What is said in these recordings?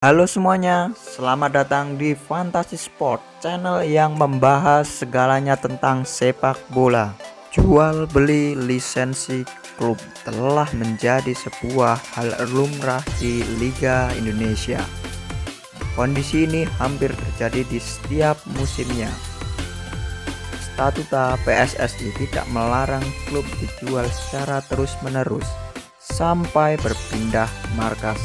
Halo semuanya, selamat datang di Fantasy Sport, channel yang membahas segalanya tentang sepak bola. Jual beli lisensi klub telah menjadi sebuah hal lumrah di Liga Indonesia. Kondisi ini hampir terjadi di setiap musimnya. Statuta PSSI tidak melarang klub dijual secara terus-menerus sampai berpindah markas.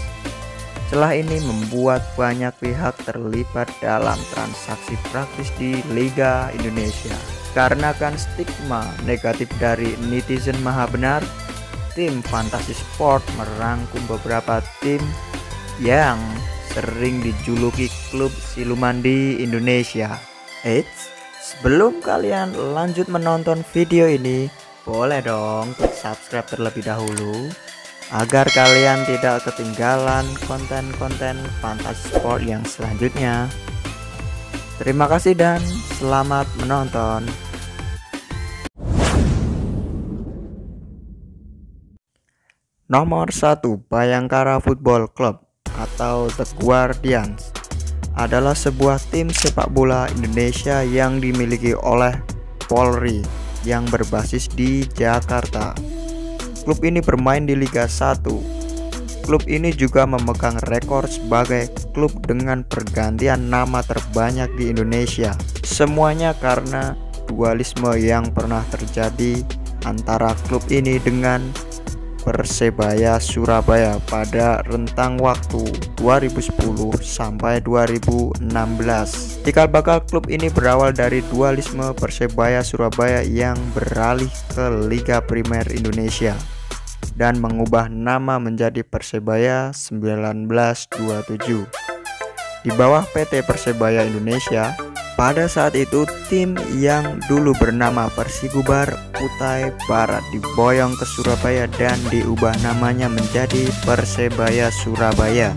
Celah ini membuat banyak pihak terlibat dalam transaksi praktis di Liga Indonesia. Karena kan stigma negatif dari netizen maha benar, tim Fantasy Sport merangkum beberapa tim yang sering dijuluki klub siluman di Indonesia. Eits, sebelum kalian lanjut menonton video ini, boleh dong klik subscribe terlebih dahulu agar kalian tidak ketinggalan konten-konten Fantasy Sport yang selanjutnya. Terima kasih dan selamat menonton. Nomor 1, Bayangkara Football Club atau The Guardians adalah sebuah tim sepak bola Indonesia yang dimiliki oleh Polri yang berbasis di Jakarta. Klub ini bermain di Liga 1. Klub ini juga memegang rekor sebagai klub dengan pergantian nama terbanyak di Indonesia. Semuanya karena dualisme yang pernah terjadi antara klub ini dengan Persebaya Surabaya pada rentang waktu 2010 sampai 2016. Cikal bakal klub ini berawal dari dualisme Persebaya Surabaya yang beralih ke Liga Primer Indonesia dan mengubah nama menjadi Persebaya 1927 di bawah PT Persebaya Indonesia. Pada saat itu tim yang dulu bernama Persigubar Kutai Barat diboyong ke Surabaya dan diubah namanya menjadi Persebaya Surabaya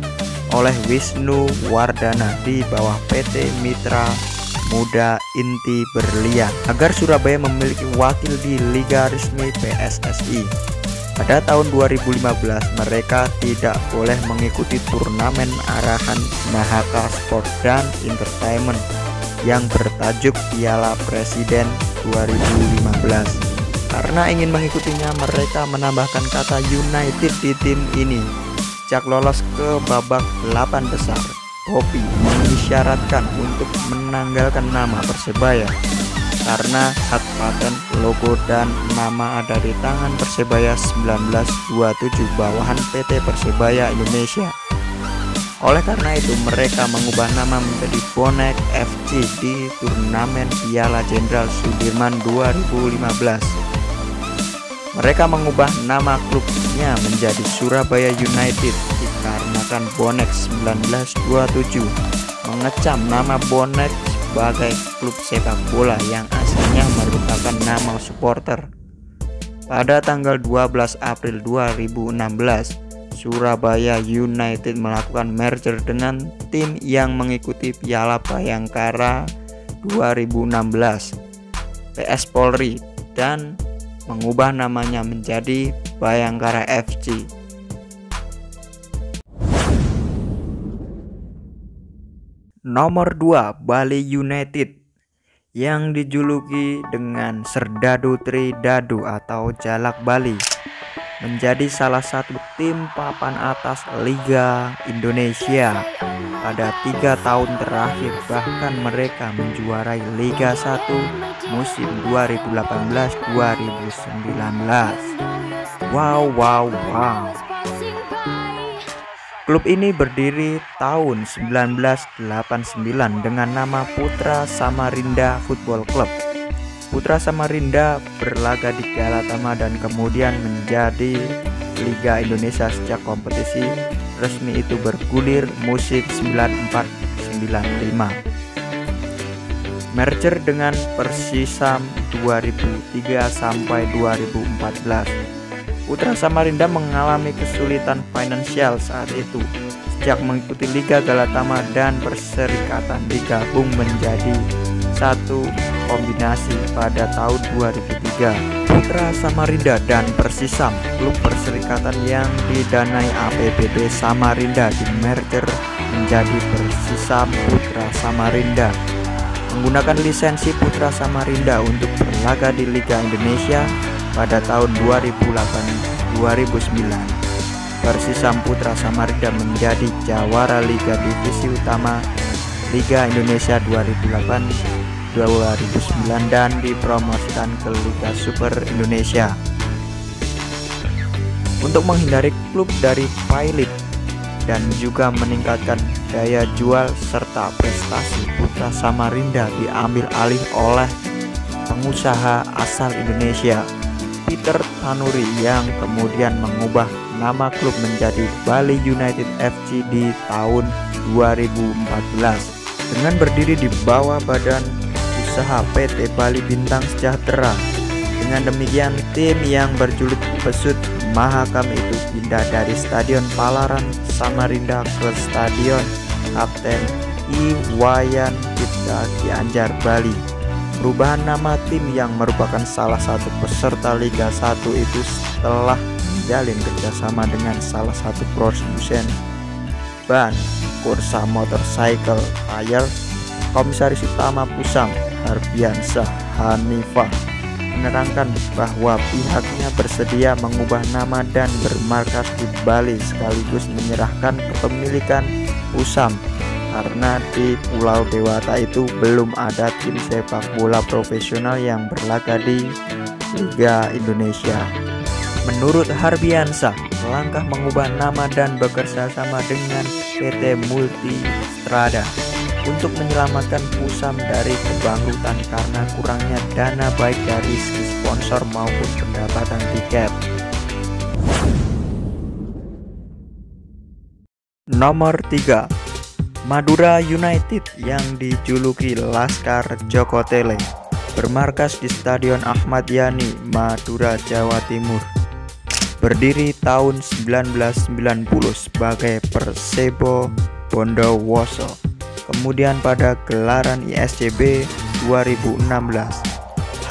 oleh Wisnu Wardana di bawah PT Mitra Muda Inti Berlian agar Surabaya memiliki wakil di Liga Resmi PSSI. Pada tahun 2015 mereka tidak boleh mengikuti turnamen arahan Mahaka Sport dan Entertainment yang bertajuk Piala Presiden 2015. Karena ingin mengikutinya, mereka menambahkan kata United di tim ini. Sejak lolos ke babak 8 besar, Kopi mengisyaratkan untuk menanggalkan nama Persebaya karena hak paten, logo, dan nama ada di tangan Persebaya 1927 bawahan PT Persebaya Indonesia. Oleh karena itu mereka mengubah nama menjadi Bonek FC di turnamen Piala Jenderal Sudirman 2015. Mereka mengubah nama klubnya menjadi Surabaya United dikarenakan Bonek 1927 mengecam nama Bonek sebagai klub sepak bola yang aslinya merupakan nama supporter. Pada tanggal 12 April 2016, Surabaya United melakukan merger dengan tim yang mengikuti Piala Bayangkara 2016, PS Polri, dan mengubah namanya menjadi Bayangkara FC. Nomor 2, Bali United yang dijuluki dengan Serdadu Tridadu atau Jalak Bali menjadi salah satu tim papan atas Liga Indonesia pada 3 tahun terakhir. Bahkan mereka menjuarai Liga 1 musim 2018-2019. Wow. Klub ini berdiri tahun 1989 dengan nama Putra Samarinda Football Club. Putra Samarinda berlaga di Galatama dan kemudian menjadi Liga Indonesia sejak kompetisi resmi itu bergulir musim 94-95. Merger dengan Persisam 2003 sampai 2014. Putra Samarinda mengalami kesulitan finansial saat itu. Sejak mengikuti Liga Galatama dan Perserikatan digabung menjadi satu kombinasi pada tahun 2003. Putra Samarinda dan Persisam, klub perserikatan yang didanai APBD Samarinda, di merger menjadi Persisam Putra Samarinda. Menggunakan lisensi Putra Samarinda untuk berlaga di Liga Indonesia pada tahun 2008-2009. Persisam Putra Samarinda menjadi jawara Liga Divisi Utama Liga Indonesia 2008-2009 dan dipromosikan ke Liga Super Indonesia. Untuk menghindari klub dari P-League dan juga meningkatkan daya jual serta prestasi, Putra Samarinda diambil alih oleh pengusaha asal Indonesia, Peter Tanuri, yang kemudian mengubah nama klub menjadi Bali United FC di tahun 2014 dengan berdiri di bawah badan usaha PT Bali Bintang Sejahtera. Dengan demikian, tim yang berjuluk Pesut Mahakam itu pindah dari Stadion Palaran Samarinda ke Stadion Kapten Iwayan Cipta Gianyar, Bali. Perubahan nama tim yang merupakan salah satu peserta Liga 1 itu setelah menjalin kerjasama dengan salah satu produsen ban kursa motorcycle tire. Komisaris Utama Pusam, Harbiansyah Hanifah, menerangkan bahwa pihaknya bersedia mengubah nama dan bermarkas di Bali sekaligus menyerahkan kepemilikan Pusam karena di Pulau Dewata itu belum ada tim sepak bola profesional yang berlaga di Liga Indonesia. Menurut Harbiansyah, langkah mengubah nama dan bekerja sama dengan PT Multistrada untuk menyelamatkan Pusam dari kebangkrutan karena kurangnya dana baik dari segi sponsor maupun pendapatan tiket. Nomor 3, Madura United yang dijuluki Laskar Joko Tele, bermarkas di Stadion Ahmad Yani, Madura, Jawa Timur. Berdiri tahun 1990 sebagai Persebo Bondowoso. Kemudian pada gelaran ISCB 2016,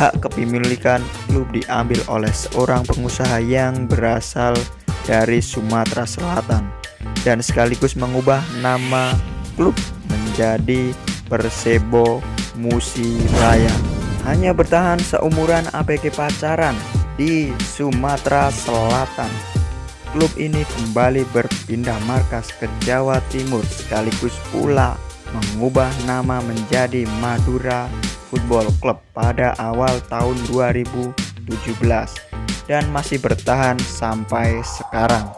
hak kepemilikan klub diambil oleh seorang pengusaha yang berasal dari Sumatera Selatan dan sekaligus mengubah nama klub menjadi Persebo Musiraya. Hanya bertahan seumuran APK Pacaran di Sumatera Selatan, klub ini kembali berpindah markas ke Jawa Timur sekaligus pula mengubah nama menjadi Madura Football Club pada awal tahun 2017 dan masih bertahan sampai sekarang.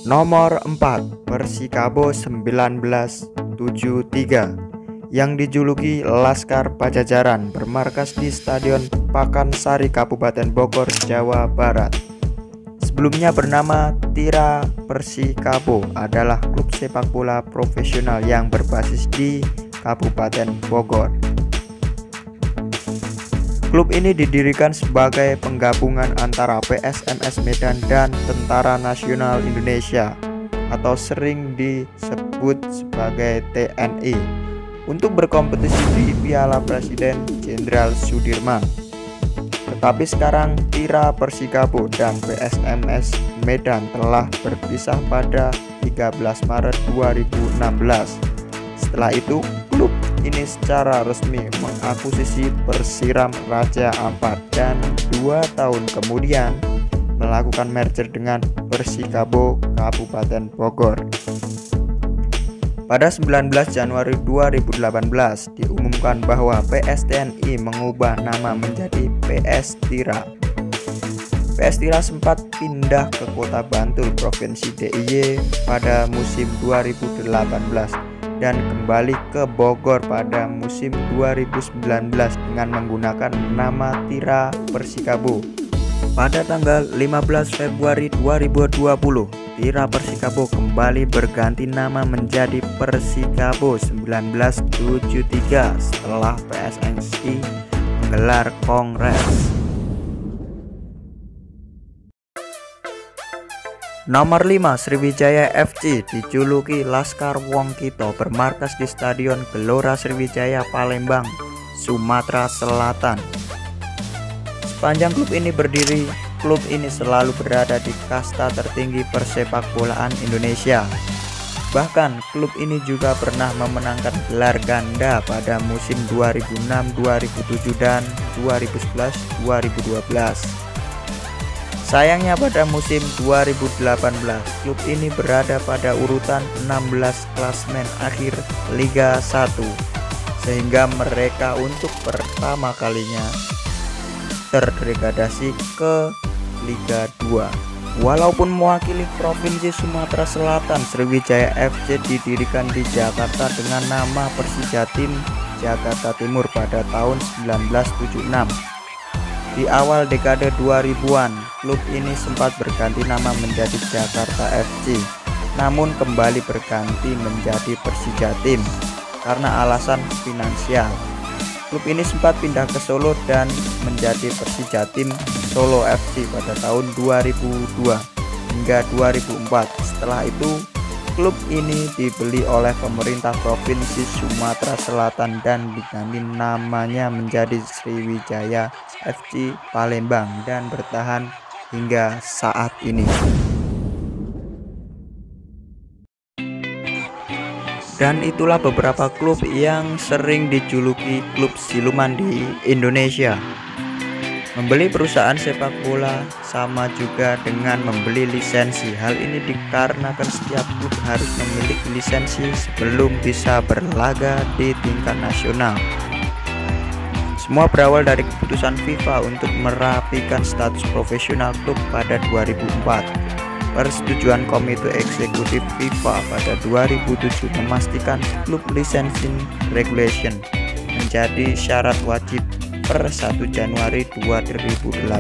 Nomor 4, Persikabo 1973 yang dijuluki Laskar Pajajaran, bermarkas di Stadion Pakansari, Kabupaten Bogor, Jawa Barat. Sebelumnya bernama Tira Persikabo, adalah klub sepak bola profesional yang berbasis di Kabupaten Bogor. Klub ini didirikan sebagai penggabungan antara PSMS Medan dan Tentara Nasional Indonesia atau sering disebut sebagai TNI untuk berkompetisi di Piala Presiden Jenderal Sudirman. Tetapi sekarang Tira Persikabo dan PSMS Medan telah berpisah pada 13 Maret 2016. Setelah itu, klub ini secara resmi mengakuisisi Persiram Raja Ampat dan 2 tahun kemudian melakukan merger dengan Persikabo Kabupaten Bogor. Pada 19 Januari 2018 diumumkan bahwa PSTNI mengubah nama menjadi PS Tira. PS Tira sempat pindah ke Kota Bantul, Provinsi DIY pada musim 2018 dan kembali ke Bogor pada musim 2019 dengan menggunakan nama Tira Persikabo. Pada tanggal 15 Februari 2020, Tira Persikabo kembali berganti nama menjadi Persikabo 1973 setelah PSSI menggelar kongres. Nomor 5, Sriwijaya FC dijuluki Laskar Wongkito, bermarkas di Stadion Gelora Sriwijaya, Palembang, Sumatera Selatan. Sepanjang klub ini berdiri klub ini selalu berada di kasta tertinggi persepakbolaan Indonesia. Bahkan klub ini juga pernah memenangkan gelar ganda pada musim 2006, 2007 dan 2011-2012. Sayangnya pada musim 2018 klub ini berada pada urutan 16 klasemen akhir Liga 1, sehingga mereka untuk pertama kalinya terdegradasi ke Liga 2. Walaupun mewakili Provinsi Sumatera Selatan, Sriwijaya FC didirikan di Jakarta dengan nama Persija Tim Jakarta Timur pada tahun 1976. Di awal dekade 2000-an, klub ini sempat berganti nama menjadi Jakarta FC, namun kembali berganti menjadi Persija Tim karena alasan finansial. Klub ini sempat pindah ke Solo dan menjadi Persija Tim Solo FC pada tahun 2002 hingga 2004. Setelah itu, klub ini dibeli oleh pemerintah Provinsi Sumatera Selatan dan diganti namanya menjadi Sriwijaya FC Palembang dan bertahan hingga saat ini. Dan itulah beberapa klub yang sering dijuluki klub siluman di Indonesia. Membeli perusahaan sepak bola sama juga dengan membeli lisensi. Hal ini dikarenakan setiap klub harus memiliki lisensi sebelum bisa berlaga di tingkat nasional. Semua berawal dari keputusan FIFA untuk merapikan status profesional klub pada 2004. Persetujuan Komite Eksekutif FIFA pada 2007 memastikan klub licensing regulation menjadi syarat wajib per 1 Januari 2008.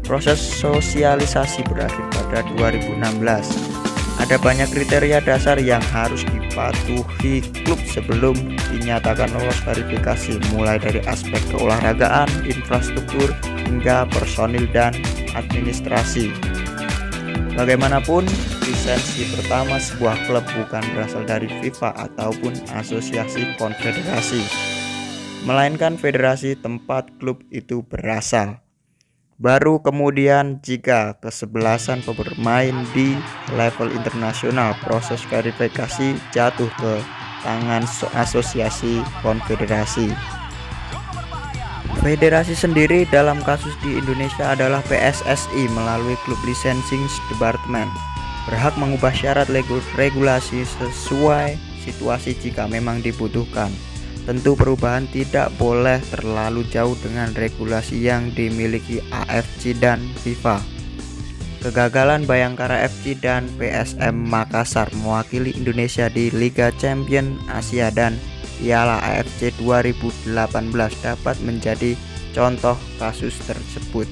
Proses sosialisasi berakhir pada 2016. Ada banyak kriteria dasar yang harus dipatuhi klub sebelum dinyatakan lolos verifikasi, mulai dari aspek keolahragaan, infrastruktur, hingga personil dan administrasi. Bagaimanapun, lisensi pertama sebuah klub bukan berasal dari FIFA ataupun asosiasi konfederasi, melainkan federasi tempat klub itu berasal. Baru kemudian jika kesebelasan bermain di level internasional, proses verifikasi jatuh ke tangan asosiasi konfederasi. Federasi sendiri dalam kasus di Indonesia adalah PSSI melalui Klub Licensing Department, berhak mengubah syarat regulasi sesuai situasi jika memang dibutuhkan. Tentu perubahan tidak boleh terlalu jauh dengan regulasi yang dimiliki AFC dan FIFA. Kegagalan Bayangkara FC dan PSM Makassar mewakili Indonesia di Liga Champions Asia dan Piala AFC 2018 dapat menjadi contoh kasus tersebut.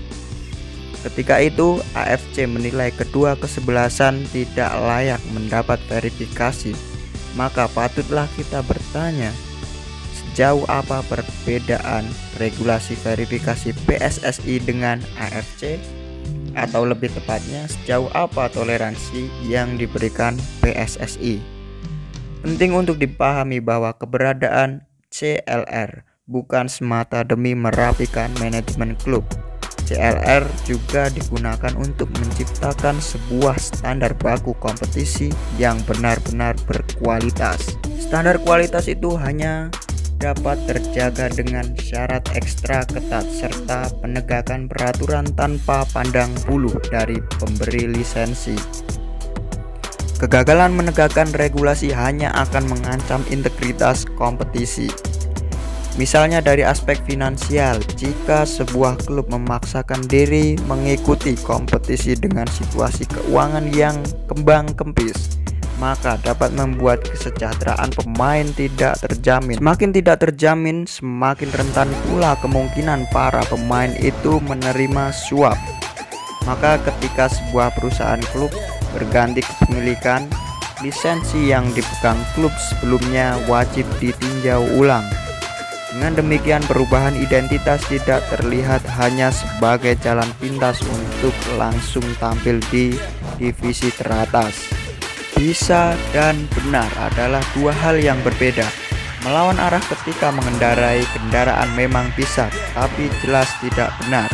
Ketika itu, AFC menilai kedua kesebelasan tidak layak mendapat verifikasi. Maka patutlah kita bertanya, sejauh apa perbedaan regulasi verifikasi PSSI dengan AFC? Atau lebih tepatnya, sejauh apa toleransi yang diberikan PSSI? Penting untuk dipahami bahwa keberadaan CLR bukan semata demi merapikan manajemen klub. CLR juga digunakan untuk menciptakan sebuah standar baku kompetisi yang benar-benar berkualitas. Standar kualitas itu hanya dapat terjaga dengan syarat ekstra ketat serta penegakan peraturan tanpa pandang bulu dari pemberi lisensi. Kegagalan menegakkan regulasi hanya akan mengancam integritas kompetisi. Misalnya dari aspek finansial, jika sebuah klub memaksakan diri mengikuti kompetisi dengan situasi keuangan yang kembang-kempis, maka dapat membuat kesejahteraan pemain tidak terjamin. Semakin tidak terjamin, semakin rentan pula kemungkinan para pemain itu menerima suap. Maka ketika sebuah perusahaan klub berganti kepemilikan, lisensi yang dipegang klub sebelumnya wajib ditinjau ulang. Dengan demikian, perubahan identitas tidak terlihat hanya sebagai jalan pintas untuk langsung tampil di divisi teratas. Bisa dan benar adalah dua hal yang berbeda. Melawan arah ketika mengendarai kendaraan memang bisa, tapi jelas tidak benar.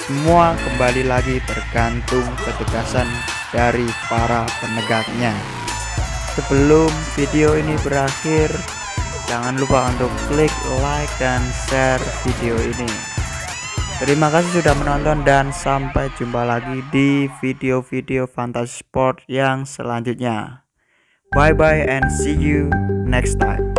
Semua kembali lagi tergantung ketegasan dari para penegaknya. Sebelum video ini berakhir, jangan lupa untuk klik like dan share video ini. Terima kasih sudah menonton dan sampai jumpa lagi di video-video Fantasy Sport yang selanjutnya. Bye bye and see you next time.